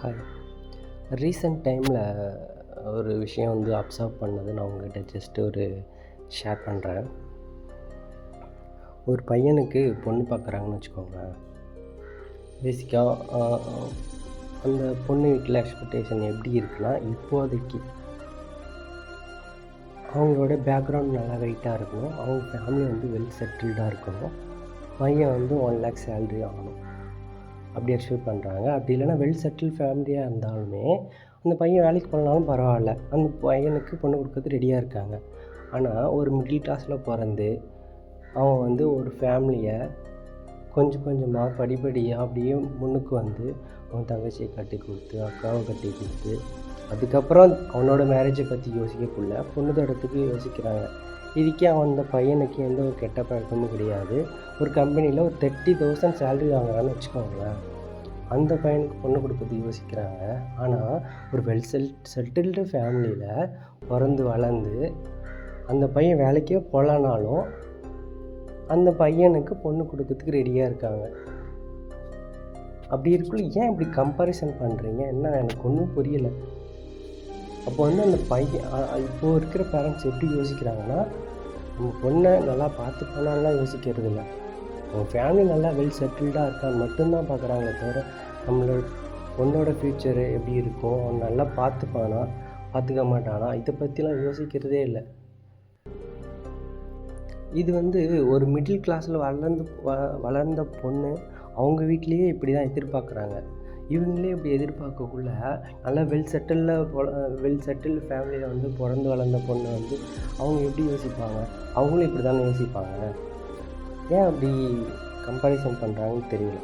Hi. Recent டைமில் ஒரு விஷயம் அப்சர்வ் பண்ணது நான் உங்கள்கிட்ட ஜஸ்ட்டு ஷேர் பண்ணுறேன். ஒரு பையனுக்கு பொண்ணு பார்க்குறாங்கன்னு வச்சுக்கோங்களேன். பேசிக்காக அந்த பொண்ணு வீட்டில் எக்ஸ்பெக்டேஷன் எப்படி இருக்குன்னா, இப்போதைக்கு அவங்களோட பேக்ரவுண்ட் நல்லா வெயிட்டாக இருக்கணும், அவங்க ஃபேமிலி வெல் செட்டில்டாக இருக்கணும், பையன் 1 lakh சேலரி ஆகணும், அப்படி எக்ஸ்பெக்ட் பண்ணுறாங்க. அப்படி இல்லைன்னா வெல் செட்டில் ஃபேமிலியாக இருந்தாலுமே அந்த பையன் வேலைக்கு போனாலும் பரவாயில்ல, அந்த பையனுக்கு பொண்ணு கொடுக்கறது ரெடியாக இருக்காங்க. ஆனால் ஒரு மிடில் கிளாஸில் பிறந்து அவன் ஒரு ஃபேமிலியை கொஞ்சம் கொஞ்சமாக படிப்படியாக அப்படியே முன்னுக்கு அவன் தங்கச்சியை கட்டி கொடுத்து, அக்காவை கட்டி கொடுத்து, அதுக்கப்புறம் அவனோட மேரேஜை பற்றி யோசிக்கக்குள்ள பொண்ணு தடத்துக்கு யோசிக்கிறாங்க. இதுக்கே அந்த பையனுக்கு எந்த ஒரு கெட்ட பழக்கமும் கிடையாது. ஒரு கம்பெனியில் ஒரு 30,000 சேலரி வாங்குறான்னு வச்சுக்கோங்களேன். அந்த பையனுக்கு பொண்ணு கொடுக்கறது யோசிக்கிறாங்க. ஆனால் ஒரு வெல் செட்டில்டு ஃபேமிலியில் பிறந்து வளர்ந்து அந்த பையன் வேலைக்கே போகலனாலும் அந்த பையனுக்கு பொண்ணு கொடுக்கறதுக்கு ரெடியாக இருக்காங்க. அப்படி இருக்குள்ள ஏன் இப்படி கம்பேரிசன் பண்ணுறீங்க? என்ன எனக்கு ஒன்றும் புரியலை. அப்போ அந்த பையன் இப்போது இருக்கிற பேரண்ட்ஸ் எப்படி யோசிக்கிறாங்கன்னா, நம்ம பொண்ணை நல்லா பார்த்துப்பானான்லாம் யோசிக்கிறது இல்லை, அவங்க ஃபேமிலி நல்லா வெல் செட்டில்டாக இருக்கான்னு மட்டும்தான் பார்க்குறாங்களே தவிர நம்மளோட பொண்ணோட ஃப்யூச்சரு எப்படி இருக்கும், அவன் நல்லா பார்த்துப்பானா பார்த்துக்க மாட்டானா, இதை பற்றிலாம் யோசிக்கிறதே இல்லை. இது ஒரு மிடில் கிளாஸில் வளர்ந்த பொண்ணு அவங்க வீட்லேயே இப்படி தான் எதிர்பார்க்குறாங்க. இவங்களே இப்படி எதிர்பார்க்கக்குள்ள நல்லா வெல் செட்டில்டு ஃபேமிலியில் பிறந்து வளர்ந்த பொண்ணை அவங்க எப்படி யோசிப்பாங்க? அவங்களும் இப்படி தானே யோசிப்பாங்க. ஏன் அப்படி கம்பேரிசன் பண்ணுறாங்கன்னு தெரியல.